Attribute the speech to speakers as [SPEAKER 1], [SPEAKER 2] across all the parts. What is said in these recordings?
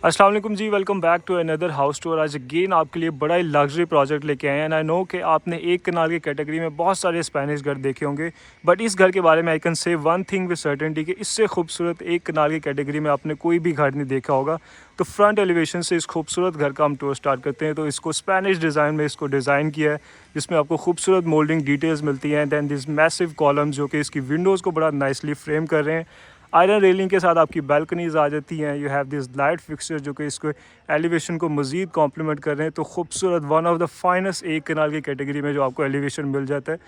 [SPEAKER 1] अस्सलाम वालेकुम जी, welcome back to another house tour. आज अगेन आपके लिए बड़ा ही लग्जरी प्रोजेक्ट लेके आए हैं। एंड आई नो कि आपने एक कनाल की कैटेगरी में बहुत सारे स्पेनिश घर देखे होंगे, बट इस घर के बारे में I can say one thing with certainty कि इससे खूबसूरत एक कनाल की कैटेगरी में आपने कोई भी घर नहीं देखा होगा। तो फ्रंट एलिवेशन से इस खूबसूरत घर का हम टूर स्टार्ट करते हैं। तो इसको स्पेनिश डिज़ाइन में इसको डिज़ाइन किया है, जिसमें आपको खूबसूरत मोल्डिंग डिटेल्स मिलती हैं। दैन दिस मैसिव कॉलम्स जो कि इसकी विंडोज़ को बड़ा नाइसली फ्रेम कर रहे हैं। आयरन रेलिंग के साथ आपकी बालकनीज आ जाती हैं। You have this light fixture जो कि इसको एलिवेशन को मज़ीद कॉम्प्लीमेंट कर रहे हैं। तो खूबसूरत वन ऑफ द फाइनेस्ट एक कनाल की कैटेगरी में जो आपको एलिवेशन मिल जाता है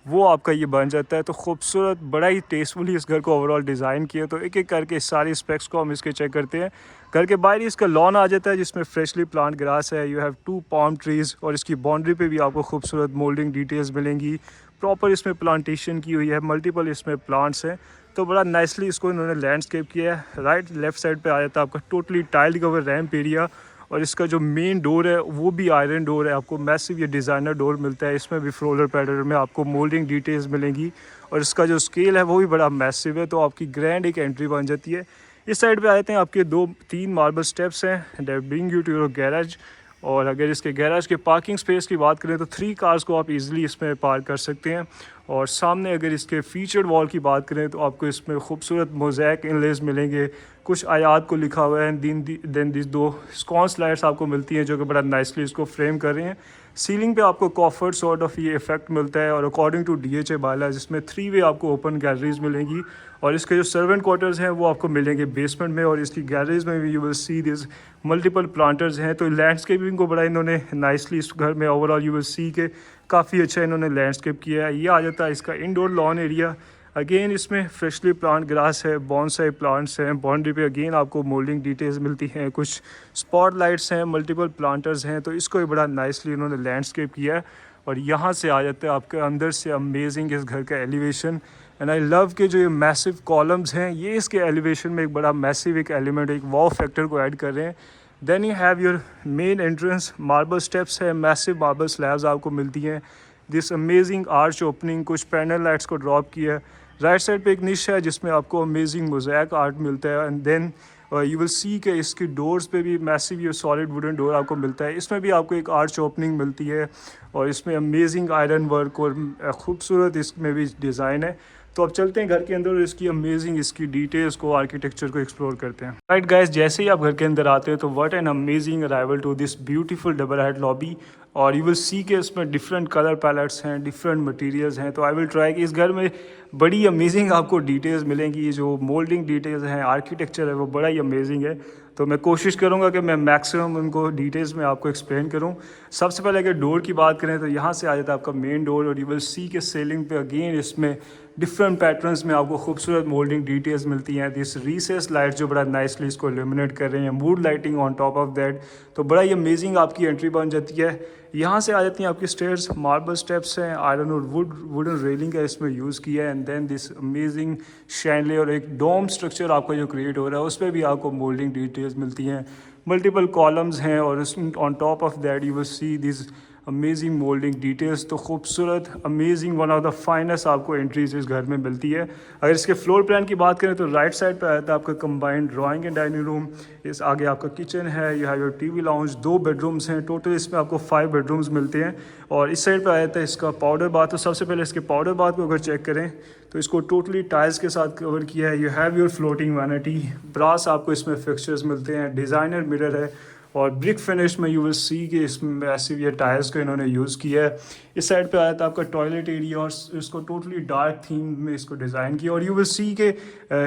[SPEAKER 1] वो आपका ये बन जाता है। तो खूबसूरत बड़ा ही टेस्टफुली इस घर को ओवरऑल डिज़ाइन किया। तो एक एक करके सारी स्पेक्स को हम इसके चेक करते हैं। घर के बाहर इसका लॉन आ जाता है जिसमें फ्रेशली प्लांट ग्रास है। यू हैव 2 पाम ट्रीज़ और इसकी बाउंड्री पे भी आपको खूबसूरत मोल्डिंग डिटेल्स मिलेंगी। प्रॉपर इसमें प्लांटेशन की हुई है, मल्टीपल इसमें प्लांट्स हैं। तो बड़ा नाइसली इसको इन्होंने लैंडस्केप किया है। राइट लेफ्ट साइड पे आ जाता है आपका totally tile cover ramp area. और इसका जो मेन डोर है वो भी आयरन डोर है। आपको मैसिव ये डिज़ाइनर डोर मिलता है। इसमें भी फ्लोरल पैटर्न में आपको मोल्डिंग डिटेल्स मिलेंगी। और इसका जो स्केल है वो भी बड़ा मैसिव है। तो आपकी ग्रैंड एक एंट्री बन जाती है। इस साइड पे आ जाते हैं, आपके 2-3 मार्बल स्टेप्स हैं that bring you to your garage. और अगर इसके गैराज के पार्किंग स्पेस की बात करें तो 3 कार्स को आप इजीली इसमें पार्क कर सकते हैं। और सामने अगर इसके फीचर्ड वॉल की बात करें तो आपको इसमें खूबसूरत मोज़ैक इनलेज मिलेंगे। कुछ आयात को लिखा हुआ है। देन दिस 2 स्कॉन्स लाइट्स आपको मिलती हैं जो कि बड़ा नाइसली इसको फ्रेम कर रहे हैं। सीलिंग पे आपको कॉफर्ड सॉर्ट ऑफ ये इफेक्ट मिलता है। और अकॉर्डिंग टू DHA बायलॉज जिसमें 3 वे आपको ओपन गैलरीज मिलेंगी। और इसके जो सर्वेंट क्वार्टर्स हैं वो आपको मिलेंगे बेसमेंट में। और इसकी गैलरीज में भी you will see this multiple planters हैं। तो लैंडस्केपिंग को बड़ा इन्होंने नाइसली इस घर में ओवरऑल यू विल सी के काफ़ी अच्छा इन्होंने लैंडस्केप किया है। ये आ जाता है इसका इंडोर लॉन एरिया। अगेन इसमें फ्रेशली प्लांट ग्रास है, बॉन्साई प्लांट्स हैं। बाउंड्री पे अगेन आपको मोल्डिंग डिटेल्स मिलती हैं। कुछ स्पॉट लाइट्स हैं, मल्टीपल प्लांटर्स हैं। तो इसको भी बड़ा नाइसली इन्होंने लैंडस्केप किया है। और यहाँ से आ जाता है आपके अंदर से अमेजिंग इस घर का एलिवेशन। एंड आई लव के जो ये मैसिव कॉलम्स हैं ये इसके एलिवेशन में एक बड़ा मैसिव एक एलिमेंट, एक वॉव फैक्टर को ऐड कर रहे हैं। Then you have your main entrance, marble steps है, मैसिव मार्बल स्लैब्स आपको मिलती हैं। दिस अमेजिंग आर्च ओपनिंग, कुछ पैनल लाइट्स को ड्रॉप किया है। राइट साइड पे एक निश है जिसमें आपको अमेजिंग मोज़ैक आर्ट मिलता है। And then you will see के इसकी डोर्स पे भी मैसिव ये सॉलिड वुडन डोर आपको मिलता है। इसमें भी आपको एक आर्च ओपनिंग मिलती है। और इसमें अमेजिंग आयरन वर्क और खूबसूरत इसमें भी डिज़ाइन है। तो अब चलते हैं घर के अंदर और इसकी अमेजिंग इसकी डिटेल्स को, आर्किटेक्चर को एक्सप्लोर करते हैं। राइट गाइस, जैसे ही आप घर के अंदर आते हैं तो what an amazing arrival to this beautiful double head lobby. और यू विल सी के इसमें डिफरेंट कलर पैलेट्स हैं, डिफरेंट मटेरियल्स हैं। तो आई विल ट्राई कि इस घर में बड़ी अमेजिंग आपको डिटेल्स मिलेंगी। ये जो मोल्डिंग डिटेल्स हैं, आर्किटेक्चर है वो बड़ा ही अमेजिंग है। तो मैं कोशिश करूंगा कि मैं मैक्सिमम उनको डिटेल्स में आपको एक्सप्लेन करूं। सबसे पहले अगर डोर की बात करें तो यहाँ से आ जाता है आपका मेन डोर। और यू विल सी के सेलिंग पे अगेन इसमें डिफरेंट पैटर्न्स में आपको खूबसूरत मोल्डिंग डिटेल्स मिलती हैं। दिस रिसेस लाइट जो बड़ा नाइसली इसको इल्यूमिनेट कर रहे हैं, mood lighting on top of that. तो बड़ा ही अमेजिंग आपकी एंट्री बन जाती है। यहाँ से आ जाती हैं आपकी स्टेयर्स, मार्बल स्टेप्स हैं, आयरन और वुडन रेलिंग का इसमें यूज़ किया है। एंड देन दिस अमेजिंग शैनले और एक डोम स्ट्रक्चर आपका जो क्रिएट हो रहा है उस पर भी आपको मोल्डिंग डिटेल्स मिलती हैं। मल्टीपल कॉलम्स हैं और on top of that you will C this amazing moulding details. तो खूबसूरत amazing one of the finest आपको एंट्रीज इस घर में मिलती है। अगर इसके फ्लोर प्लान की बात करें तो राइट साइड पे आता है आपका combined drawing and dining room. इस आगे आपका किचन है, यह है योर टीवी लाउंज, 2 बेडरूम्स हैं। टोटल इसमें आपको 5 बेडरूम्स मिलते हैं। और इस साइड पे आया था इसका पाउडर बाथ। तो सबसे पहले इसके पाउडर बाथ को अगर चेक करें तो इसको टोटली टाइल्स के साथ कवर किया है। You have your floating vanity, brass आपको इसमें फिक्सचर्स मिलते हैं, डिज़ाइनर मिरर है। और ब्रिक फिनिश में यू विल सी कि इसमें मैसिव ये टायर्स को इन्होंने यूज़ किया है। इस साइड पे आया था आपका टॉयलेट एरिया और इसको टोटली डार्क थीम में इसको डिज़ाइन किया। और यू विल सी कि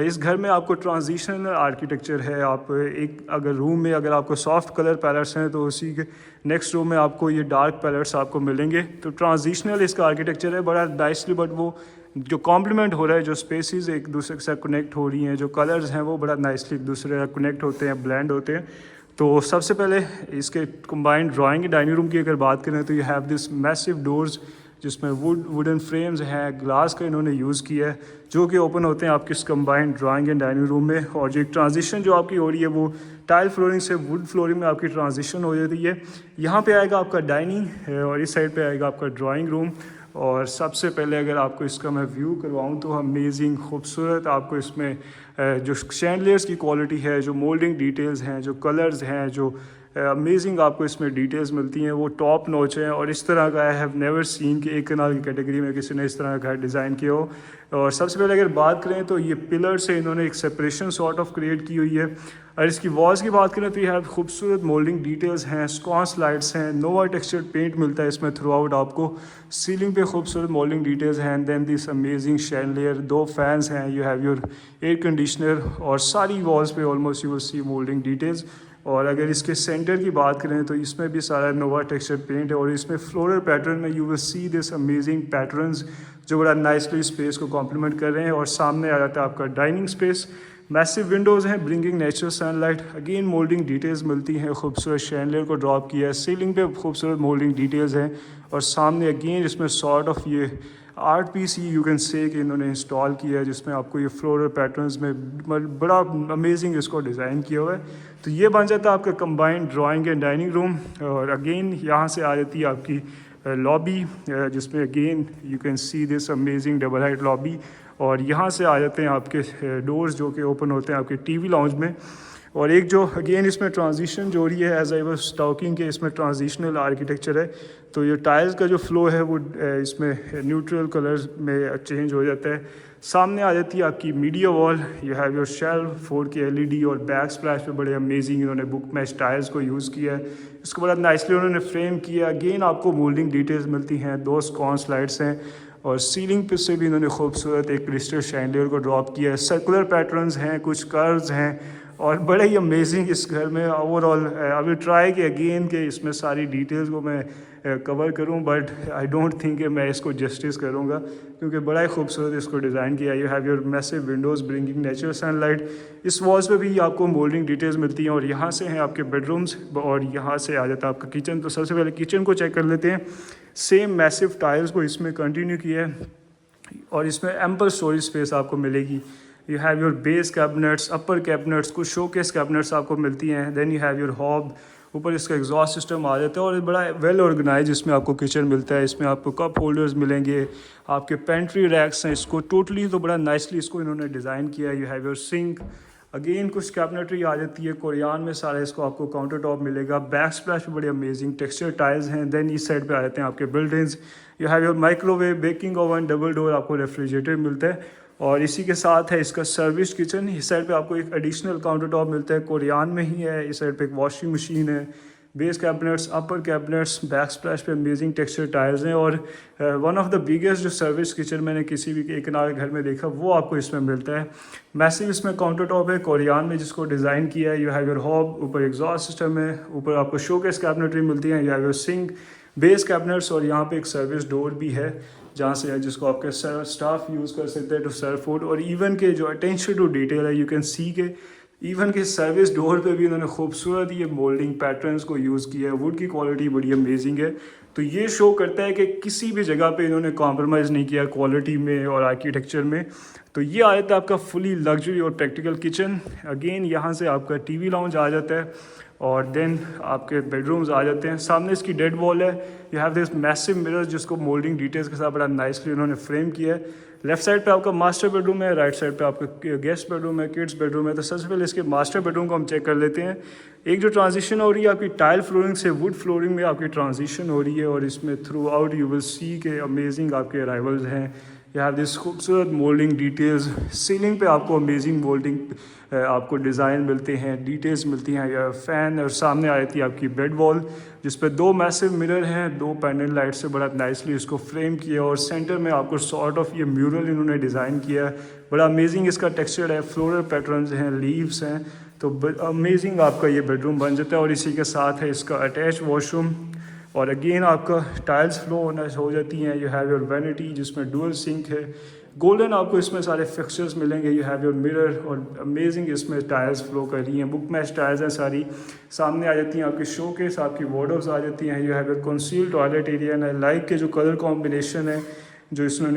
[SPEAKER 1] इस घर में आपको ट्रांजिशनल आर्किटेक्चर है। आप एक अगर रूम में अगर आपको सॉफ्ट कलर पैलेट्स हैं तो उसी के नेक्स्ट रूम में आपको ये डार्क पैलेट्स आपको मिलेंगे। तो ट्रांजिशनल इसका आर्किटेक्चर है बड़ा नाइसली। बट वो जो कॉम्प्लीमेंट हो रहा है, जो स्पेसिस एक दूसरे के साथ कनेक्ट हो रही हैं, जो कलर्स हैं वो बड़ा नाइसली एक दूसरे से कनेक्ट होते हैं, ब्लेंड होते हैं। तो सबसे पहले इसके कंबाइंड ड्राइंग डाइनिंग रूम की अगर बात करें तो you have this massive doors जिसमें वुडन फ्रेम्स हैं, ग्लास का इन्होंने यूज़ किया है जो कि ओपन होते हैं आपके इस combined drawing and dining room में। और जो एक ट्रांजिशन जो आपकी हो रही है वो टाइल फ्लोरिंग से वुड फ्लोरिंग में आपकी ट्रांजिशन हो जाती है। यहाँ पे आएगा आपका डाइनिंग और इस साइड पे आएगा आपका ड्राइंग रूम। और सबसे पहले अगर आपको इसका मैं व्यू करवाऊँ तो अमेजिंग खूबसूरत आपको इसमें जो शैंडलियर्स की क्वालिटी है, जो मोल्डिंग डिटेल्स हैं, जो कलर्स हैं, जो अमेजिंग आपको इसमें डिटेल्स मिलती हैं, वो टॉप नॉच हैं। और इस तरह का आई हैव नेवर सीन कि एक कनाल की कैटेगरी में किसी ने इस तरह का घर डिज़ाइन किया हो। और सबसे पहले अगर बात करें तो ये पिलर से इन्होंने एक सेपरेशन सॉर्ट ऑफ क्रिएट की हुई है। और इसकी वॉल्स की बात करें तो ये खूबसूरत मोल्डिंग डिटेल्स हैं, स्कॉन्स लाइट्स हैं, नोवा टेक्सचर्ड पेंट मिलता है इसमें थ्रू आउट आपको। सीलिंग पे खूबसूरत मोल्डिंग डिटेल्स हैं, and then this amazing chandelier, 2 fans हैं, you have your air conditioner, और सारी वॉल्स पे almost you will see moulding details. और अगर इसके सेंटर की बात करें तो इसमें भी सारा नोवा टेक्सचर पेंट है, और इसमें फ्लोरल पैटर्न में you will C this amazing patterns जो बड़ा नाइसली स्पेस को कॉम्प्लीमेंट कर रहे हैं। और सामने आ जाता है आपका डाइनिंग स्पेस, मैसिव विंडोज़ हैं bringing natural sunlight, again moulding details मिलती हैं, खूबसूरत शैंडलियर को ड्रॉप किया है, सीलिंग पे खूबसूरत मोल्डिंग डिटेल्स हैं। और सामने अगेन इसमें सॉर्ट ऑफ ये आर्ट पीस ही यू कैन से कि इन्होंने इंस्टॉल किया है, जिसमें आपको ये फ्लोरल पैटर्न्स में बड़ा अमेजिंग इसको डिज़ाइन किया हुआ है। तो ये बन जाता है आपका combined drawing and dining room. और अगेन यहाँ से आ जाती है आपकी लॉबी, जिसमें again you can see this amazing double height lobby. और यहाँ से आ जाते हैं आपके डोर्स जो कि ओपन होते हैं आपके टीवी लाउंज में। और एक जो अगेन इसमें ट्रांजिशन जो रही है एज आई वाज टॉकिंग के इसमें ट्रांजिशनल आर्किटेक्चर है, तो ये टाइल्स का जो फ्लो है वो इसमें न्यूट्रल कलर्स में चेंज हो जाता है। सामने आ जाती है आपकी media wall, you have your shelf 4K LED, और बैक स्प्लैश पे बड़े अमेजिंग इन्होंने बुक मैच टाइल्स को यूज़ किया है, इसको बड़ा नाइसली उन्होंने फ्रेम किया। अगेन आपको मोल्डिंग डिटेल्स मिलती हैं, 2 स्कॉन्स लाइट्स हैं, और सीलिंग पे से भी इन्होंने खूबसूरत एक क्रिस्टल शैंडलियर को ड्रॉप किया है। सर्कुलर पैटर्न्स हैं, कुछ कर्व्स हैं, और बड़े ही अमेजिंग इस घर में ओवरऑल। आई विल ट्राई कि अगेन के इसमें सारी डिटेल्स को मैं कवर करूं, बट आई डोंट थिंक कि मैं इसको जस्टिस करूंगा, क्योंकि बड़ा ही खूबसूरत इसको डिज़ाइन किया। You have your massive Windows bringing natural sunlight, इस वॉल्स पे भी आपको मोल्डिंग डिटेल्स मिलती हैं। और यहाँ से हैं आपके बेडरूम्स, और यहाँ से आ जाता है आपका किचन। तो सबसे पहले किचन को चेक कर लेते हैं। सेम मैसिव टाइल्स को इसमें कंटिन्यू किया है, और इसमें एम्पल स्टोरेज स्पेस आपको मिलेगी। You have your base cabinets, upper cabinets, कुछ शोकेस कैबिनेट्स आपको मिलती हैं। Then you have your hob, ऊपर इसका एग्जॉस्ट सिस्टम आ जाता है, और बड़ा वेल ऑर्गेनाइज इसमें आपको किचन मिलता है। इसमें आपको कप होल्डर्स मिलेंगे, आपके पेंट्री रैक्स हैं, इसको टोटली तो बड़ा नाइसली इसको इन्होंने डिज़ाइन किया है। You have your sink, again कुछ कैबिनेटरी आ जाती है कोरियान में, सारा इसको आपको काउंटर टॉप मिलेगा। बैक स्प्लैश भी बड़े अमेजिंग टेक्सचर टाइल्स हैं। देन इस साइड पे आ जाते हैं आपके buildings, you have your microwave, baking oven, double door आपको रेफ्रिजरेटर मिलता है। और इसी के साथ है इसका सर्विस किचन। इस साइड पे आपको एक एडिशनल काउंटर टॉप मिलता है, कोरियान में ही है। इस साइड पे एक वॉशिंग मशीन है, base cabinets, upper cabinets, back splash पे अमेजिंग टेक्सचर टाइल्स हैं। और वन ऑफ द बिगेस्ट जो सर्विस किचन मैंने किसी भी एक नार घर में देखा वो आपको इसमें मिलता है। मैसिव इसमें काउंटर टॉप है कोरियान में, जिसको डिज़ाइन किया है। यू हैव योर हॉब, ऊपर एग्जॉस्ट सिस्टम है, ऊपर आपको शोकेस कैबिनेटरी मिलती है। You have your sink, base cabinets, और यहाँ पे एक सर्विस डोर भी है जहाँ से है जिसको आपके स्टाफ यूज़ कर सकते हैं टू सर्व फूड। और इवन के जो अटेंशन टू डिटेल है, यू कैन सी के इवन के सर्विस डोर पे भी उन्होंने खूबसूरत ये मोल्डिंग पैटर्न्स को यूज़ किया है। वुड की क्वालिटी बड़ी अमेजिंग है। तो ये शो करता है कि किसी भी जगह पे इन्होंने कॉम्प्रोमाइज़ नहीं किया क्वालिटी में और आर्किटेक्चर में। तो ये आ जाता है आपका फुली लग्जरी और प्रैक्टिकल किचन। अगेन यहाँ से आपका टीवी लाउंज आ जाता है, और देन आपके बेडरूम्स आ जाते हैं। सामने इसकी डेड वॉल है, you have this massive mirror जिसको मोल्डिंग डिटेल्स के साथ बड़ा नाइसली उन्होंने फ्रेम किया है। लेफ्ट साइड पे आपका मास्टर बेडरूम है, राइट साइड पे आपका गेस्ट बेडरूम है, किड्स बेडरूम है। तो सबसे पहले इसके मास्टर बेडरूम को हम चेक कर लेते हैं। एक जो ट्रांजिशन हो रही है आपकी टाइल फ्लोरिंग से वुड फ्लोरिंग में आपकी ट्रांजिशन हो रही है, और इसमें through out you will see के अमेजिंग आपके अराइवल्स हैं। यू हैव दिस खूबसूरत मोल्डिंग डिटेल्स। सीलिंग पे आपको अमेजिंग मोल्डिंग आपको डिज़ाइन मिलते हैं, डिटेल्स मिलती हैं। या फ़ैन, और सामने आ जाती है आपकी बेड वॉल जिस पे 2 मैसिव मिरर हैं, 2 पैनल लाइट से बड़ा नाइसली इसको फ्रेम किया। और सेंटर में आपको सॉर्ट ऑफ ये म्यूरल इन्होंने डिज़ाइन किया है, बड़ा अमेजिंग इसका टेक्सचर है। फ्लोरल पैटर्न्स हैं, लीव्स हैं, तो अमेजिंग आपका ये बेडरूम बन जाता है। और इसी के साथ है इसका अटैच वॉशरूम, और अगेन आपका टाइल्स फ्लो होना हो जाती हैं। यू हैव योर वैनिटी जिसमें डुअल सिंक है, गोल्डन आपको इसमें सारे फिक्सचर्स मिलेंगे। यू हैव योर मिरर, और अमेजिंग इसमें टाइल्स फ्लो कर रही हैं, बुक मैच टाइल्स हैं सारी। सामने आ जाती हैं आपकी शोकेस, आपकी वार्डरोब्स आ जाती हैं। You have your concealed toilet area, and I like के जो कलर कॉम्बिनेशन है जो इसमें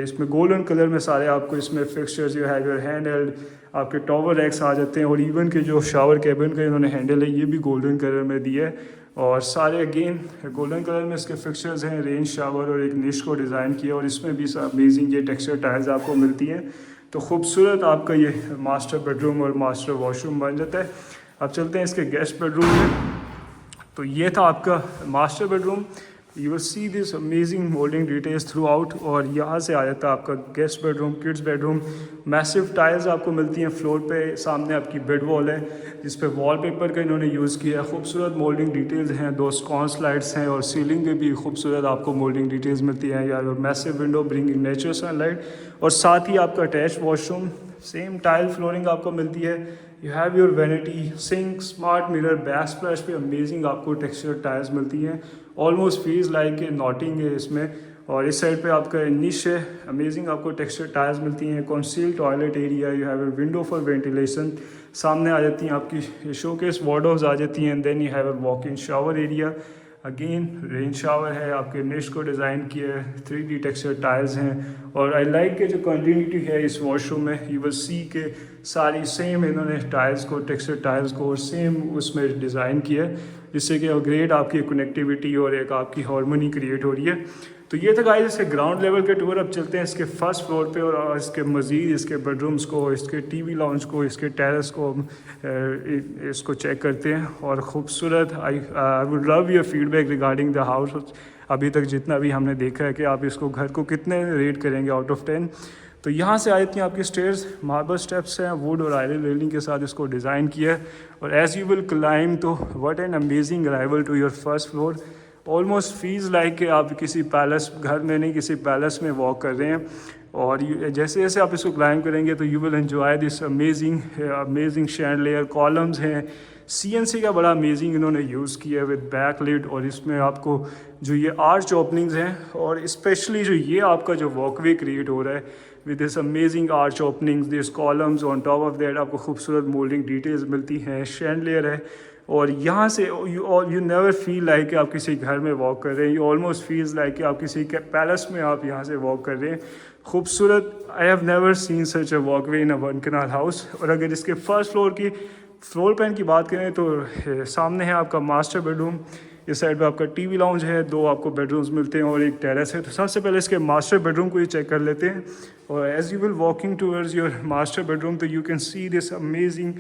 [SPEAKER 1] इसमें गोल्डन कलर में सारे आपको इसमें fixtures. You have your hand held, आपके टॉवर रैक्स आ जाते हैं, और इवन के जो शावर कैबिन का इन्होंने हैंडल है ये भी गोल्डन कलर में दिया है। और सारे अगेन गोल्डन कलर में इसके फिक्चर्स हैं, रेन शावर और एक निश को डिज़ाइन किया और इसमें भी अमेजिंग ये टेक्सचर टाइल्स आपको मिलती हैं। तो खूबसूरत आपका ये मास्टर बेडरूम और मास्टर वॉशरूम बन जाता है। अब चलते हैं इसके गेस्ट बेडरूम में। तो ये था आपका master bedroom. You will C this amazing moulding details through out. और यहाँ से आ जाता है आपका guest bedroom, kids bedroom. Massive tiles आपको मिलती हैं फ्लोर पे। सामने आपकी बेड वॉल है जिस पे वॉलपेपर का इन्होंने यूज़ किया है। खूबसूरत मोल्डिंग डिटेल्स हैं, 2 स्कॉन्स लाइट्स हैं और सीलिंग पे भी खूबसूरत आपको मोल्डिंग डिटेल्स मिलती हैं। यार massive window bringing natural sunlight. और साथ ही आपका attach washroom, same tile flooring आपको मिलती है। You have your vanity, sink, smart mirror, back splash पे अमेजिंग आपको टेक्सचर टाइल्स मिलती हैं। ऑलमोस्ट फील्स लाइक ए नॉटिंग है इसमें। और इस साइड पे आपका निश है, अमेजिंग आपको टेक्सचर टाइल्स मिलती हैं। Council toilet area, you have a window for ventilation. सामने आ जाती हैं आपकी शोकेस वार्डरोब्स आ जाती हैं। Then you have a walk in shower area, again rain shower है, आपके निश को डिज़ाइन किया है, 3D टेक्सचर टाइल्स हैं। और आई लाइक के जो कंटिन्यूटी है इस वॉशरूम में, यू विल सी के सारी सेम इन्होंने टाइल्स को, टेक्सचर टाइल्स को सेम उसमें डिज़ाइन किया है, जिससे कि ग्रेट आपकी कनेक्टिविटी और एक आपकी हार्मनी क्रिएट हो रही है। तो ये था गाइस इसके ग्राउंड लेवल के टूर। अब चलते हैं इसके फर्स्ट फ्लोर पे और इसके मज़ीद इसके बेडरूम्स को, इसके टीवी लाउंज को, इसके टेरेस को इसको चेक करते हैं। और ख़ूबसूरत I would love your feedback regarding the house. अभी तक जितना भी हमने देखा है कि आप इसको घर को कितने रेट करेंगे आउट ऑफ 10। तो यहाँ से आती हैं आपकी स्टेयर्स, मार्बल स्टेप्स हैं, वुड और आयरन रेलिंग के साथ इसको डिज़ाइन किया है। और एज़ यू विल क्लाइम, तो what an amazing arrival to your first floor. Almost feels like कि आप किसी पैलेस, घर में नहीं किसी पैलेस में वॉक कर रहे हैं। और जैसे जैसे आप इसको क्लाइम करेंगे तो you will enjoy this amazing chandelier. Columns हैं, CNC का बड़ा अमेजिंग इन्होंने यूज़ किया है विद बैक लिड। और इसमें आपको जो ये आर्च ओपनिंग्स हैं और स्पेशली जो ये आपका जो वॉकवे क्रिएट हो रहा है with this amazing arch openings, this columns, on top of that आपको खूबसूरत मोल्डिंग डिटेल्स मिलती हैं, शैंडलियर है। और यहाँ से यू नेवर फील लाइक कि आप किसी घर में वॉक कर रहे हैं। यू ऑलमोस्ट फील्स लाइक कि आप किसी के पैलेस में आप यहाँ से वॉक कर रहे हैं। खूबसूरत, I have never seen such a walkway in a 1 kanal house. और अगर इसके फर्स्ट फ्लोर की फ्लोर प्लान की बात करें तो सामने है आपका मास्टर बेडरूम। इस साइड पे आपका टीवी लाउंज है, 2 आपको बेडरूम्स मिलते हैं और एक टेरेस है। तो सबसे पहले इसके मास्टर बेडरूम को ही चेक कर लेते हैं। और as you will walking towards your master bedroom, तो you can see this amazing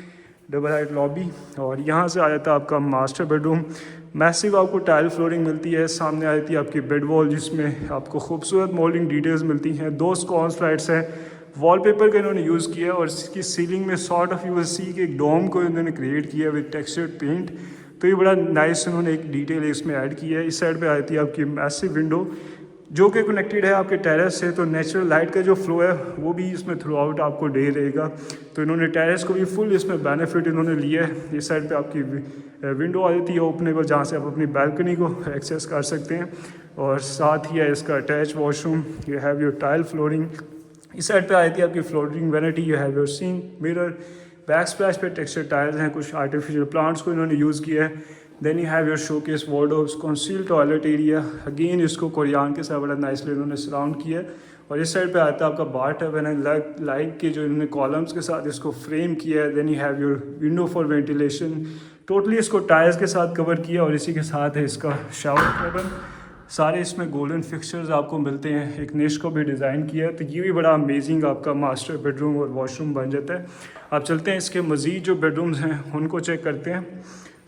[SPEAKER 1] double height lobby. और यहाँ से आ जाता है आपका मास्टर बेडरूम। मैसिव आपको टाइल फ्लोरिंग मिलती है। सामने आ जाती है आपकी बेड वॉल जिसमें आपको खूबसूरत मोल्डिंग डिटेल्स मिलती हैं। 2 स्कॉन्स लाइट्स हैं, वॉलपेपर का इन्होंने यूज़ किया है। और इसकी सीलिंग में sort of you will see के एक डोम को इन्होंने क्रिएट किया विद टेक्सचर्ड पेंट। तो ये बड़ा नाइस उन्होंने एक डिटेल इसमें ऐड किया है। इस साइड पे आती है आपकी मैसिव विंडो जो कि कनेक्टेड है आपके टेरेस से। तो नेचुरल लाइट का जो फ्लो है वो भी इसमें थ्रू आउट आपको डे रहेगा। तो इन्होंने टेरेस को भी फुल इसमें बेनिफिट इन्होंने लिया है। इस साइड पे आपकी विंडो आ जाती है ओपनेबल, जहाँ से आप अपनी बालकनी को एक्सेस कर सकते हैं। और साथ ही है इसका attach washroom. You have your tile flooring. इस साइड पे आती है आपकी flooring vanity. You have your sink, mirror, back splash पे टेक्सचर टाइल्स हैं, कुछ आर्टिफिशियल प्लांट्स को इन्होंने यूज़ किया है। Then you have your showcase wardrobes, conceal toilet area. Again इसको कोरियान के साथ बड़ा नाइसली इन्होंने सराउंड किया है। और इस साइड पे आता है आपका बाथ टब एंड लाइक के जो इन्होंने कॉलम्स के साथ इसको फ्रेम किया है। Then you have your window for ventilation. Totally इसको टाइल्स के साथ कवर किया और इसी के साथ है इसका शावर कैबिन। सारे इसमें गोल्डन फिक्सचर्स आपको मिलते हैं। एक निश को भी डिज़ाइन किया है। तो ये भी बड़ा अमेजिंग आपका मास्टर बेडरूम और वॉशरूम बन जाता है। आप चलते हैं इसके मज़ीद जो बेडरूम्स हैं उनको चेक करते हैं।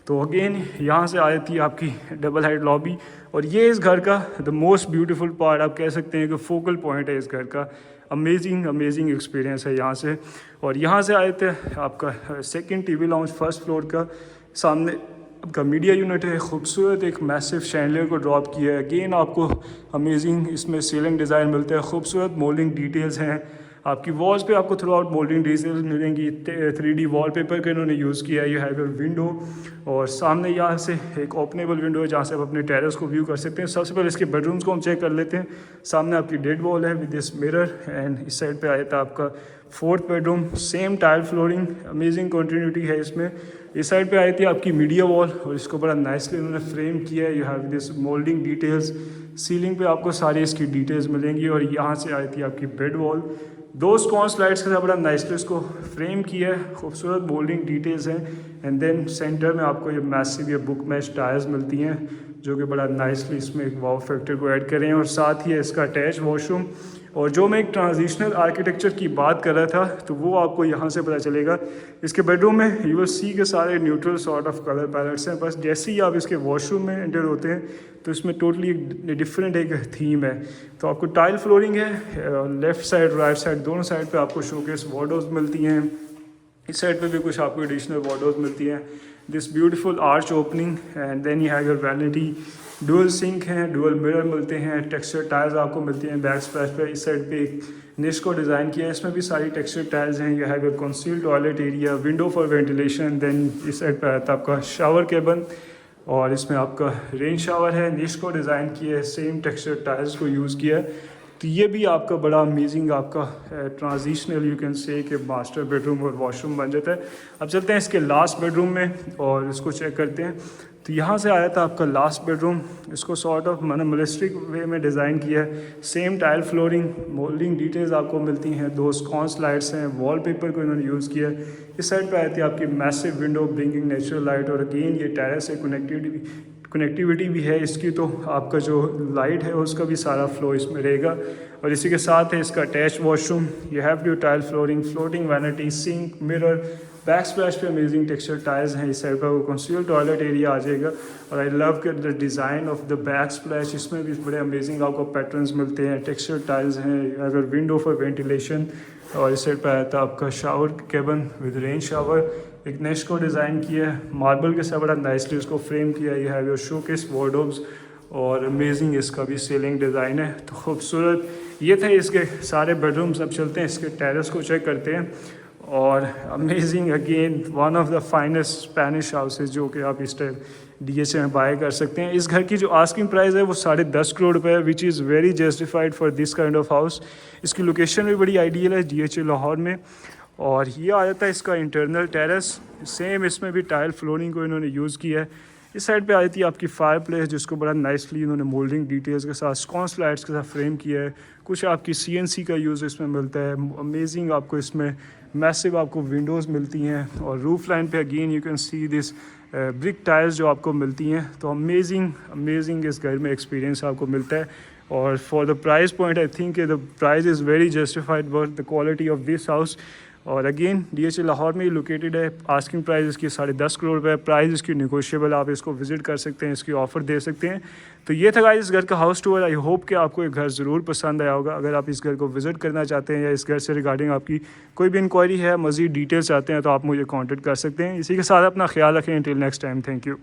[SPEAKER 1] तो अगेन यहाँ से आ जाती है आपकी डबल हाइट लॉबी। और ये इस घर का द मोस्ट ब्यूटीफुल पार्ट आप कह सकते हैं कि फोकल पॉइंट है इस घर का। अमेजिंग एक्सपीरियंस है यहाँ से। और यहाँ से आए थे आपका second TV lounge first floor का। सामने आपका मीडिया यूनिट है। खूबसूरत एक मैसिव शैंडलियर को ड्रॉप किया है। अगेन आपको अमेजिंग इसमें सीलिंग डिज़ाइन मिलता है। खूबसूरत मोल्डिंग डिटेल्स हैं। आपकी वॉल्स पे आपको थ्रू आउट मोल्डिंग डिटेल्स मिलेंगी। 3D वॉलपेपर का इन्होंने यूज़ किया है। You have your window. और सामने यहाँ से एक ओपनेबल विंडो है जहाँ से आप अपने टेरेस को व्यू कर सकते हैं। सबसे पहले इसके बेडरूम्स को हम चेक कर लेते हैं। सामने आपकी डेड वॉल है विद दिस मिरर। एंड इस साइड पे आया था आपका 4th bedroom. Same tile flooring, amazing continuity है इसमें। इस साइड पे आई थी आपकी मीडिया वॉल और इसको बड़ा नाइसली उन्होंने फ्रेम किया है। You have this moulding details. Ceiling पे आपको सारी इसकी डिटेल्स मिलेंगी। और यहाँ से आई थी आपकी बेड वॉल। दो स्कॉन्स लाइट्स के साथ बड़ा नाइसली इसको फ्रेम किया है, खूबसूरत बोल्डिंग डिटेल्स हैं। एंड देन सेंटर में आपको ये मैसिव ये बुक मैच टायर्स मिलती हैं जो कि बड़ा नाइसली इसमें एक वाव फैक्टर को ऐड कर रहे हैं। और साथ ही है इसका अटैच वॉशरूम। और जो मैं एक ट्रांजिशनल आर्किटेक्चर की बात कर रहा था तो वो आपको यहाँ से पता चलेगा। इसके बेडरूम में यू विल सी के सारे neutral sort of colour palettes हैं, बस जैसे ही आप इसके वॉशरूम में एंटर होते हैं तो इसमें टोटली डिफरेंट एक थीम है। तो आपको टाइल फ्लोरिंग है, लेफ़्ट साइड राइट साइड दोनों साइड पे आपको शोकेस वार्डरोब्स मिलती हैं, इस साइड पे भी कुछ आपको एडिशनल वार्डरोब्स मिलती हैं। This beautiful arch opening and then you have your vanity, dual sink हैं, डुअल मिरर मिलते हैं, टेक्सचर टाइल्स आपको मिलती हैं बैक स्प्लैश पे। इस साइड पे एक निश को डिज़ाइन किया है, इसमें भी सारी टेक्सचर टाइल्स हैं। You have your concealed toilet area, window for ventilation. Then इस साइड पे आता है आपका शावर केबन और इसमें आपका रेन शावर है, निश को डिज़ाइन किया है, सेम टेक्सचर टाइल्स को यूज़ किया है। तो ये भी आपका बड़ा अमेजिंग आपका ट्रांजिशनल यू कैन से कि मास्टर बेडरूम और वॉशरूम बन जाता है। अब चलते हैं इसके लास्ट बेडरूम में और इसको चेक करते हैं। तो यहाँ से आया था आपका लास्ट बेडरूम, इसको सॉर्ट ऑफ मिनिमलिस्टिक वे में डिज़ाइन किया है। Same tile flooring, moulding details आपको मिलती हैं, दो स्कॉन्स लाइट्स हैं, वॉलपेपर को इन्होंने यूज़ किया है। इस साइड पे आई थी आपकी massive window bringing natural light. और अगेन ये टेरेस है, कनेक्टिविटी भी है इसकी, तो आपका जो लाइट है उसका भी सारा फ्लो इसमें रहेगा। और इसी के साथ है इसका attach washroom. You have to tile flooring, floating vanity, sink, mirror, back splash पे अमेजिंग टेक्सचर टाइल्स हैं। इस साइड पर वो कंसील्ड टॉयलेट एरिया आ जाएगा। और आई लव के the design of the back splash, इसमें भी बड़े अमेजिंग आपको पैटर्न्स मिलते हैं, टेक्सचर टाइल्स हैं, अगर विंडो फॉर वेंटिलेशन। और इस साइड पर आया था आपका शावर केबन विद रेन शावर, एक नेश को डिज़ाइन किया है, मार्बल के साथ बड़ा नाइसली उसको फ्रेम किया है। यह है योर शोकेस वार्डरोब्स और अमेजिंग इसका भी सीलिंग डिज़ाइन है, तो खूबसूरत। ये थे इसके सारे बेडरूम्स। अब चलते हैं इसके टेरेस को चेक करते हैं। और amazing again one of the finest Spanish houses जो कि आप इस टाइम DHA में बाय कर सकते हैं। इस घर की जो आस्किंग प्राइस है वो 10.5 करोड़ रुपये है, which is very justified for this kind of house. इसकी लोकेशन भी बड़ी आइडियल है DHA लाहौर में। और ये आ जाता है इसका इंटरनल टेरेस, सेम इसमें भी टाइल फ्लोरिंग को इन्होंने यूज़ किया है। इस साइड पे आई थी आपकी फायर प्लेस जिसको बड़ा नाइसली इन्होंने मोल्डिंग डिटेल्स के साथ स्कॉन्स लाइट्स के साथ फ्रेम किया है। कुछ आपकी CNC का यूज़ इसमें मिलता है। अमेजिंग आपको इसमें मैसिव आपको विंडोज़ मिलती हैं। और रूफ लाइन पे again you can see this brick tiles जो आपको मिलती हैं। तो अमेजिंग इस घर में एक्सपीरियंस आपको मिलता है। और for the price point I think the price is very justified worth the quality of this house. और अगेन DHA लाहौर में ही लोकेटेड है। आस्किंग प्राइस इसकी 10.5 करोड़ रुपये, प्राइस इसकी नेगोशिएबल, आप इसको विजिट कर सकते हैं, इसकी ऑफ़र दे सकते हैं। तो ये था गाइस इस घर का हाउस टूर। आई होप कि आपको ये घर ज़रूर पसंद आया होगा। अगर आप इस घर को विज़िट करना चाहते हैं या इस घर से रिगार्डिंग आपकी कोई भी इंक्वायरी है, मज़ीद डिटेल्स चाहते हैं, तो आप मुझे कॉन्टेक्ट कर सकते हैं। इसी के साथ अपना ख्याल रखें। Till next time, thank you.